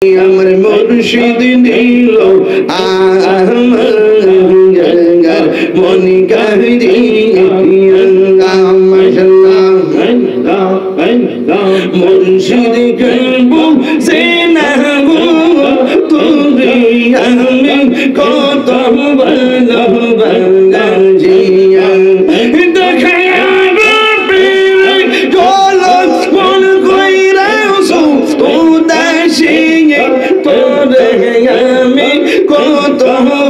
আমার মুর্শিদ দিল আমার মনি কাহিয়া মাশাআল্লাহ মুর্শিদ কলবু সেনাবু তুই আমি কত ভালোবাসিয়া কত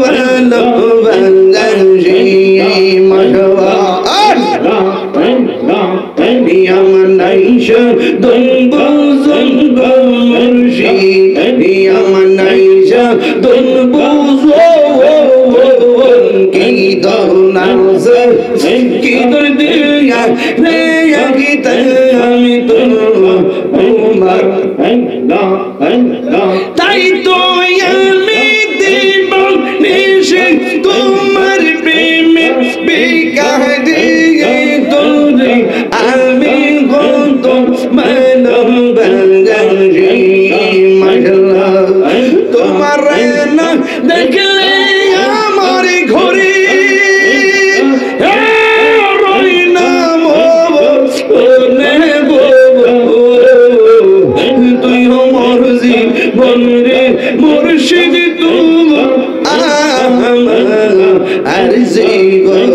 ভালোবাসি আমার নাইশা দলবো জলব মুর্শিদ আমার নাইশা দলবো কি দরনাস কি দরদিয়া রে গীত আমি তো তোমার তাই তো আমি দিব নিশে তোমার প্রেমে বিকাহ দিয়ে তোরে আমি কত ভালোবাসি মাশাআল্লাহ তোমার না দেখলে আমার ঘরে তুই আমার জীবন রে মুর্শিদ তুমি আর জীবন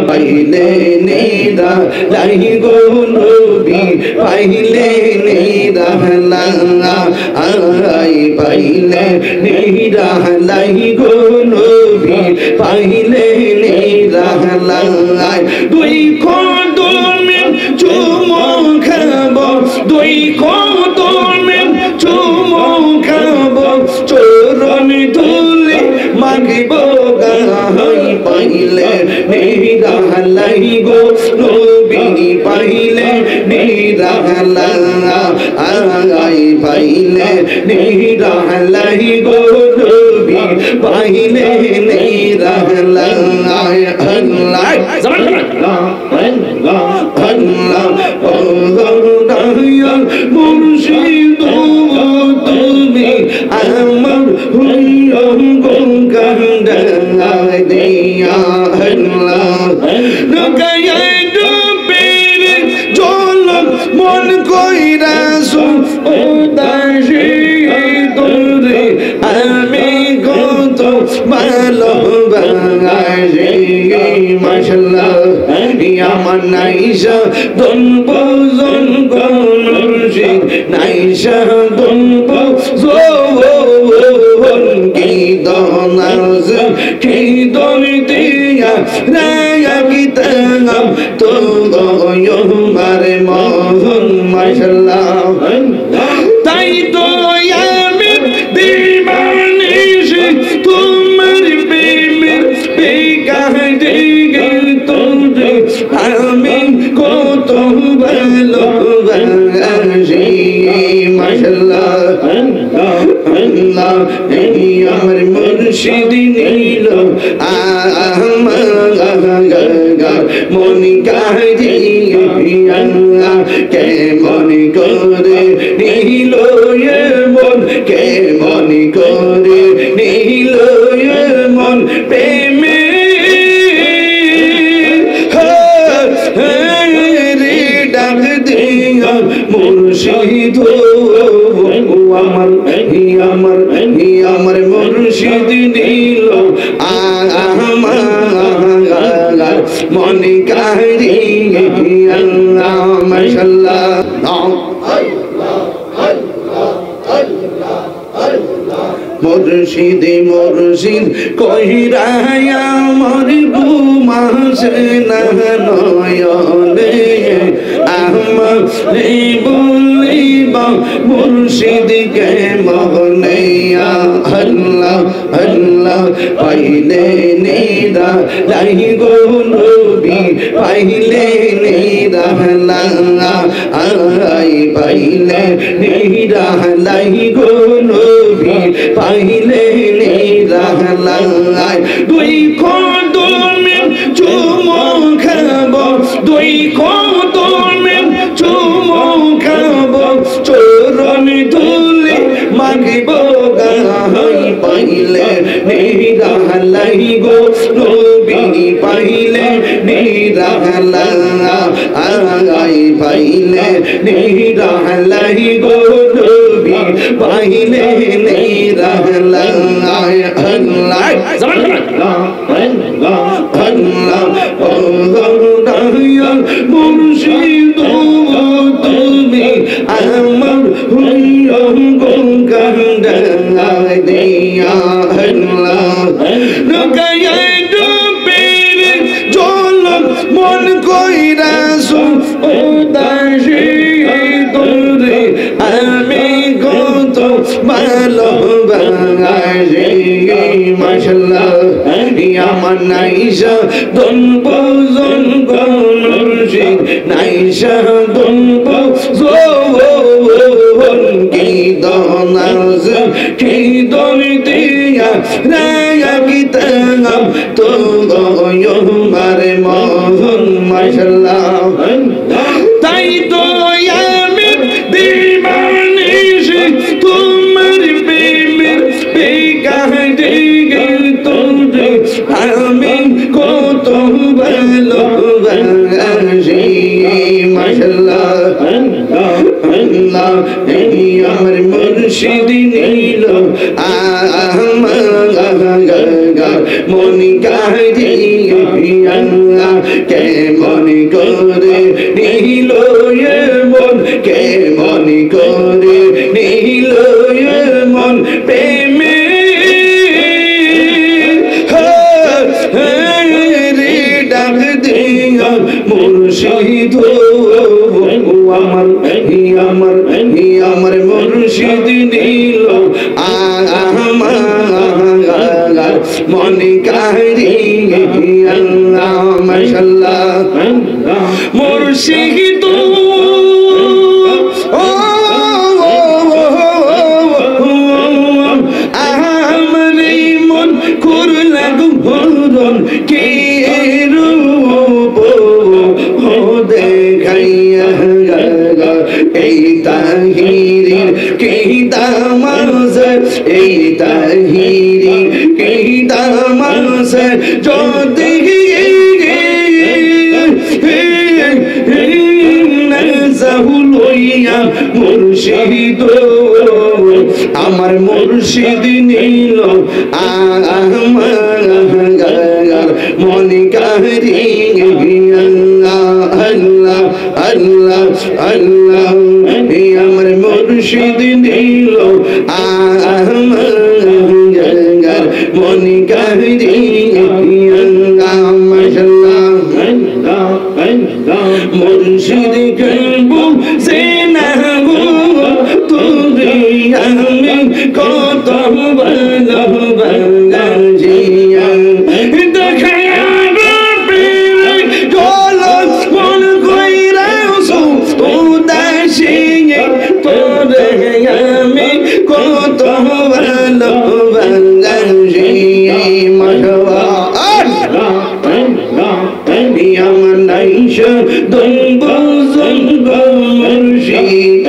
পাইলে নিদা লাই গো নবী পাইলে নিদা আই পাইলে নিদা লাই গো নবী পাইলে নিদা দুই কদমে চুমো খাবো দুই কদমে চুমো খাবো চরণ ধুলে মাগিব গাই পাইলে নিরালাই গো নবী পাইলে নিরালাই পাইলে নিরালাই গো নবী পাইলে নিরালাই আল্লাহ আল্লাহ আল্লাহ আল্লাহ মুর্শিদ তুমি আমার হুলম গঙ্গা দিয়া আল্লাহ নগায় ডুবের জল মন কইরা উদাসী তোরে আমি কত ভালোবাসি মাশাআল্লাহ আমার নাইশা দনবো মুর্শিদ নাইশা দনবো কি দনাস কি দন দিয়া রায়া গীতম তো মারে মোহন মাশাআল্লাহ তাই তো আমি দিবানিশি তোমার প্রেমের বেকার দিগে তোরে আমি কত ভালোবাসি মাশাআল্লাহ আল্লাহ আমার মুর্শিদ নীল মনি কাহিয়া কে মনি করে নীল মন কে মনি করে নীল মন প্রেমে ডাক দিয়া মুর্শিদ আমার মুর্শিদ নীল আমার মনে কাহিয়া মাশাআল্লাহ মুর্শিদ মুর্শিদ কহিরায়া আমার বুমাসে না নয়নে আমারে বলিবা মুর্শিদ কে মনে আল্লাহ আল্লাহ পাইলে নিদা লাই গো নবী পাইলে নিদা আই পাইলে নিদা লাই গো নবী পাইলে নিদা দুই কদমে চুমো খাবো দুই কদমে চুমো খাবো চরণ ধুলে রাখিব গাই পাইলে নিরালাই গো নবী পাইলে নিরালাই পাইলে নিরালাই গো নবী পাইলে নিরালাই আল্লাহ আল্লাহ আল্লাহ আল্লাহ মুর্শিদ তুমি আমার গঙ্গায় দিয়া আল্লাহ নগায় ডুবের জল মন কইরাছো ও দাসী তোরে আমি কত ভালোবাসি মাশাআল্লাহ আমার নাইসা দন বজন গনশি নাইসা দন বজন কি দনাজ কি দনিতিয়া রায়া কি তাম তো মারে মোহন মাশাআল্লাহ তাই তো আমি দিবানিশ তোমার প্রেমের বেকারে তোরে আমি কত ভালোবাসি মাশাআল্লাহ আল্লাহ এই আমার মুর্শিদ নীল মনি কাহিয়া কে মনি করে নীল মন কে মনি করে নীল মন প্রেমে ডাক দিয়া মুর্শিদ আমার মুর্শিদ নীল আমার মনে কাহিয়া মাশাআল্লাহ মুর্শিদ আমার মন করলা ভরণ কে রূপ দেখাইয়া এই তাহিরির কে দামাজ এই তাহিরির কে দামাজ যদি মুর্শিদ আমার মুর্শিদ নীল আমার মনে কাহিয়া আল্লাহ আল্লাহ আল্লাহ আমার মুর্শিদ নীল আমার মনে কাহিয়া মাশাআল্লাহ মুর্শিদ কলবু সেনা গো তুমি আমি কত ভালোবাসি দেখায়া প্রেমে জল মন কইরাছো উদাসী তোরে আমি কত ভালোবাসি মাশাআল্লাহ আমার নাইসা দন বজন মুর্শিদ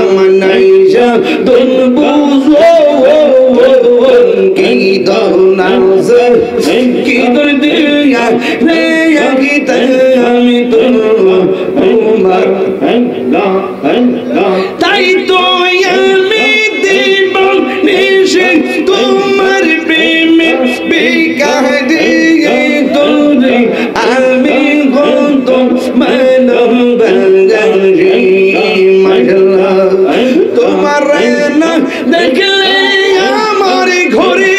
আমার নাইসা দন বজন কি দনাজ কি দর দিয়া রে কি আমি তো তোমার তাই তো আমি দিবান নিশে তোমার প্রেমে বেকারে তোরে আমি কত ভালোবাসি মাশাআল্লাহ তোমার না দেখলে আমার ঘরে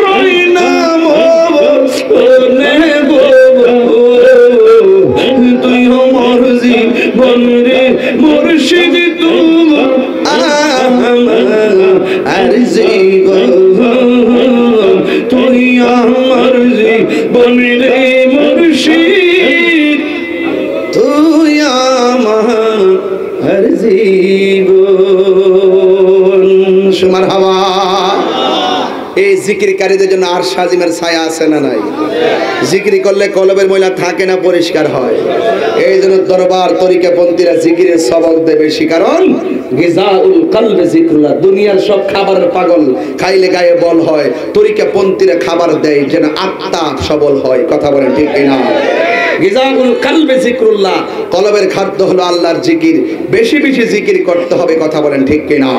রই না তুই আমার জীবন রে মুর্শিদ তোমার আর জীবন তুই আমার জীবন রে মুর্শিদ তুই আমার জীবন সুমার হাওয়া এই জিকিরকারীদের জন্য আর সাজিমের ছায়া আছে না নাই জিকির করলে কলবের ময়লা থাকে না পরিষ্কার হয় এই জন্য দরবার তরিকাপন্থীরা জিকিরের সবক দেবে কারণ গিজাউল কলবে যিকরুল্লাহ। দুনিয়ার সব খাবারের পাগল, খাইলে গায়ে বল হয়, তরিকা পন্থীরা খাবার দেয় যেন আত্মা সবল হয়। কথা বলেন ঠিক কিনা? গিজাউল কলবে যিকরুল্লাহ, কলবের খাদ্য হলো আল্লাহর জিকির, বেশি বেশি জিকির করতে হবে। কথা বলেন ঠিক কিনা?